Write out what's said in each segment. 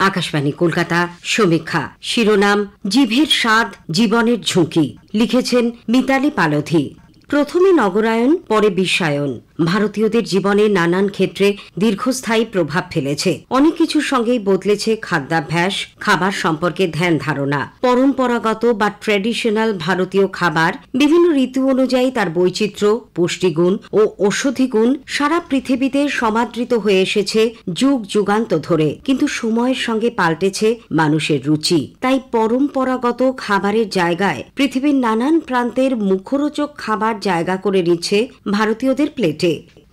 আকাশবাণী কলকাতা। সমীক্ষা শিরোনাম জিভের স্বাদ জীবনের ঝুঁকি। লিখেছেন মিতালি পালোধি। প্রথমে নগরায়ন, পরে বিশ্বায়ন ভারতীয়দের জীবনে নানান ক্ষেত্রে দীর্ঘস্থায়ী প্রভাব ফেলেছে। অনেক কিছুর সঙ্গেই বদলেছে খাদ্যাভ্যাস, খাবার সম্পর্কে ধ্যান ধারণা। পরম্পরাগত বা ট্র্যাডিশনাল ভারতীয় খাবার বিভিন্ন ঋতু অনুযায়ী তার বৈচিত্র্য, পুষ্টিগুণ ও ঔষধি গুণ সারা পৃথিবীতে সমাদৃত হয়ে এসেছে যুগ যুগান্ত ধরে। কিন্তু সময়ের সঙ্গে পাল্টেছে মানুষের রুচি। তাই পরম্পরাগত খাবারের জায়গায় পৃথিবীর নানান প্রান্তের মুখরোচক খাবার জায়গা করে নিচ্ছে ভারতীয়দের প্লেটে।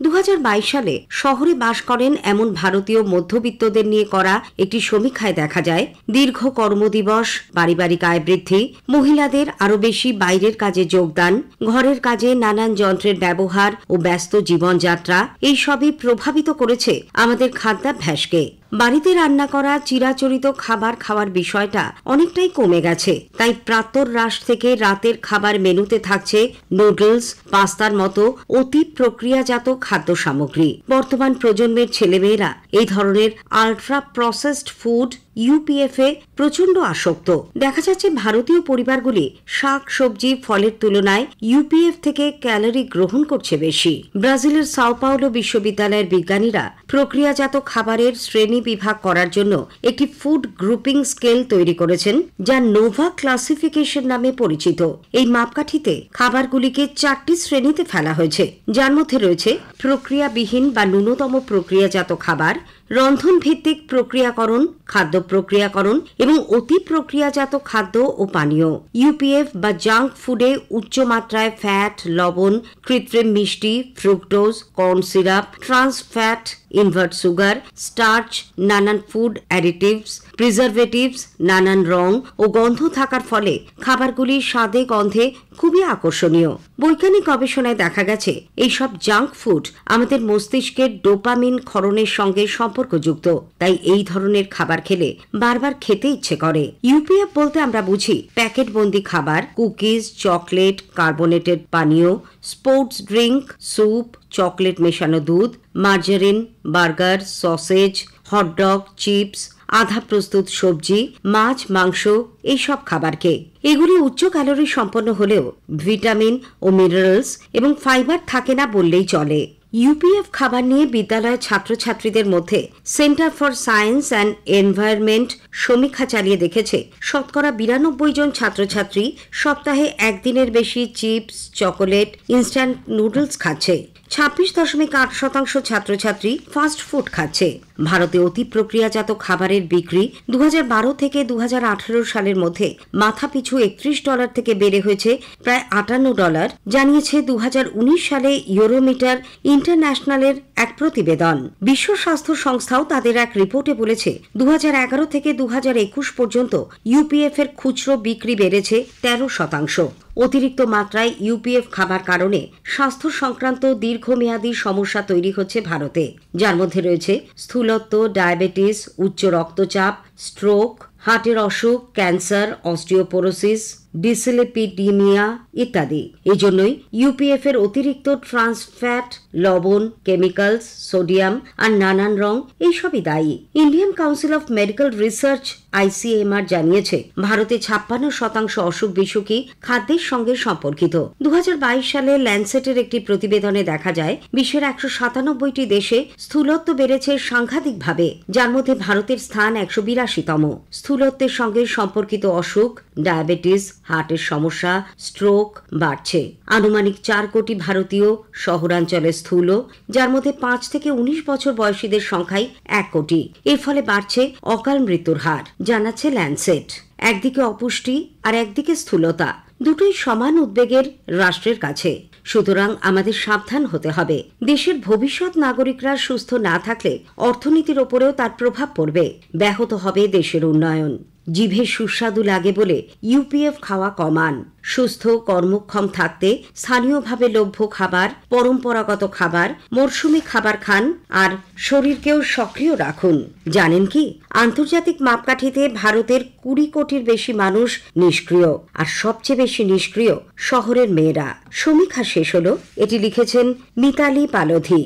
2022 সালে শহরে বাস করেন এমন ভারতীয় মধ্যবিত্তদের নিয়ে করা একটি সমীক্ষায় দেখা যায়, দীর্ঘ কর্মদিবস, পারিবারিক আয় বৃদ্ধি, মহিলাদের আরও বেশি বাইরের কাজে যোগদান, ঘরের কাজে নানান যন্ত্রের ব্যবহার ও ব্যস্ত জীবনযাত্রা এই সবই প্রভাবিত করেছে আমাদের খাদ্যাভ্যাসকে। বাড়িতে রান্না করা চিরাচরিত খাবার খাওয়ার বিষয়টা অনেকটাই কমে গেছে। তাই প্রাতঃরাশ থেকে রাতের খাবার মেনুতে থাকছে নুডলস, পাস্তার মতো অতি প্রক্রিয়াজাত খাদ্য সামগ্রী। বর্তমান প্রজন্মের ছেলেমেয়েরা এই ধরনের আল্ট্রা প্রসেসড ফুড ইউপিএফ এ প্রচন্ড আসক্ত। দেখা যাচ্ছে ভারতীয় পরিবারগুলি শাক, সবজি, ফলের তুলনায় ইউপিএফ থেকে ক্যালোরি গ্রহণ করছে বেশি। ব্রাজিলের সাও পাওলো বিশ্ববিদ্যালয়ের বিজ্ঞানীরা প্রক্রিয়াজাত খাবারের শ্রেণী বিভাগ করার জন্য একটি ফুড গ্রুপিং স্কেল তৈরি করেছেন, যা নোভা ক্লাসিফিকেশন নামে পরিচিত। এই মাপকাঠিতে খাবারগুলিকে 4টি শ্রেণীতে ফেলা হয়েছে, যার মধ্যে রয়েছে প্রক্রিয়াবিহীন বা ন্যূনতম প্রক্রিয়াজাত খাবার, রন্ধন ভিত্তিক প্রক্রিয়াকরণ, খাদ্য প্রক্রিয়াকরণ এবং অতি প্রক্রিয়াজাত খাদ্য ও পানীয়। ইউপিএফ বা জাঙ্ক ফুডে উচ্চ মাত্রায় ফ্যাট, লবণ, কৃত্রিম মিষ্টি, fructose, corn syrup, trans fat, invert sugar, starch, নানান ফুড অ্যাডিটিভস, প্রিজারভেটিভস, নানান রং ও গন্ধ থাকার ফলে খাবারগুলি স্বাদে গন্ধে খুবই আকর্ষণীয়। বৈজ্ঞানিক গবেষণায় দেখা গেছে এইসব জাঙ্ক ফুড আমাদের মস্তিষ্কের ডোপামিন ক্ষরণের সঙ্গে সম্পর্কযুক্ত। তাই এই ধরনের খাবার খেলে বারবার খেতে ইচ্ছে করে। ইউপিএফ বলতে আমরা বুঝি প্যাকেটবন্দি খাবার, কুকিজ, চকলেট, কার্বোনেটেড পানীয়, স্পোর্টস ড্রিঙ্ক, স্যুপ, চকলেট মেশানো দুধ, margarine, burger, sausage, hot dog, chips, আধা প্রস্তুত সবজি, মাছ, মাংস এইসব খাবারকে। এগুলি উচ্চ ক্যালোরি সম্পন্ন হলেও ভিটামিন ও মিনারেলস এবং ফাইবার থাকে না বললেই চলে। ইউপিএফ খাবার নিয়ে বিদ্যালয়ের ছাত্রছাত্রীদের মধ্যে centre for science and environment সমীক্ষা চালিয়ে দেখেছে 92% জন ছাত্রছাত্রী সপ্তাহে একদিনের বেশি চিপস, চকোলেট, ইনস্ট্যান্ট নুডলস খাচ্ছে। 26.8% ছাত্রছাত্রী ফাস্ট ফুড খাচ্ছে। ভারতে অতি প্রক্রিয়াজাত খাবারের বিক্রি 2012 থেকে 2018 সালের মধ্যে মাথাপিছু $31 থেকে বেড়ে হয়েছে প্রায় $58, জানিয়েছে 2019 সালে ইউরোমিটার ইন্টারন্যাশনালের এক প্রতিবেদন। বিশ্ব স্বাস্থ্য সংস্থাও তাদের এক রিপোর্টে বলেছে 2011 থেকে 2021 পর্যন্ত ইউপিএফ এর খুচরো বিক্রি বেড়েছে 13%। অতিরিক্ত মাত্রায় ইউপিএফ খাবার কারণে স্বাস্থ্য সংক্রান্ত দীর্ঘমেয়াদী সমস্যা তৈরি হচ্ছে ভারতে, যার মধ্যে রয়েছে স্থূলত্ব, ডায়াবেটিস, উচ্চ রক্তচাপ, স্ট্রোক, হার্টের অসুখ, ক্যান্সার, অস্টিওপোরোসিস, ডিসলিপিডিমিয়া ইত্যাদি। এই জন্যই ইউপিএফ এর অতিরিক্ত ট্রান্স ফ্যাট, লবণ, কেমিক্যালস, সোডিয়াম আর নানান রং এইসবই দায়ী। Indian council of medical research ICMR জানিয়েছে ভারতে 56% অসুখ বিসুখই খাদ্যের সঙ্গে সম্পর্কিত। 2022 সালে ল্যান্সেটের একটি প্রতিবেদনে দেখা যায় বিশ্বের 197টি দেশে স্থূলত্ব বেড়েছে সাংঘাতিকভাবে, যার মধ্যে ভারতের স্থান 182তম। স্থূলত্বের সঙ্গে সম্পর্কিত অসুখ, ডায়াবেটিস, হার্টের সমস্যা, স্ট্রোক বাড়ছে। আনুমানিক 4 কোটি ভারতীয় শহরাঞ্চলে স্থূল, যার মধ্যে 5 থেকে 19 বছর বয়সীদের সংখ্যাই 1 কোটি। এর ফলে বাড়ছে অকাল মৃত্যুর হার, জানাচ্ছে ল্যান্সেট। একদিকে অপুষ্টি আর একদিকে স্থূলতা, দুটোই সমান উদ্বেগের রাষ্ট্রের কাছে। সুতরাং আমাদের সাবধান হতে হবে। দেশের ভবিষ্যৎ নাগরিকরা সুস্থ না থাকলে অর্থনীতির ওপরেও তার প্রভাব পড়বে, ব্যাহত হবে দেশের উন্নয়ন। জিভে সুস্বাদু লাগে বলে ইউপিএফ খাওয়া কমান। সুস্থ কর্মক্ষম থাকতে স্থানীয়ভাবে লভ্য খাবার, পরম্পরাগত খাবার, মরশুমি খাবার খান আর শরীরকেও সক্রিয় রাখুন। জানেন কি, আন্তর্জাতিক মাপকাঠিতে ভারতের 20 কোটির বেশি মানুষ নিষ্ক্রিয়, আর সবচেয়ে বেশি নিষ্ক্রিয় শহরের মেয়েরা। সমীক্ষা শেষ হলো। এটি লিখেছেন মিতালি পালোধি।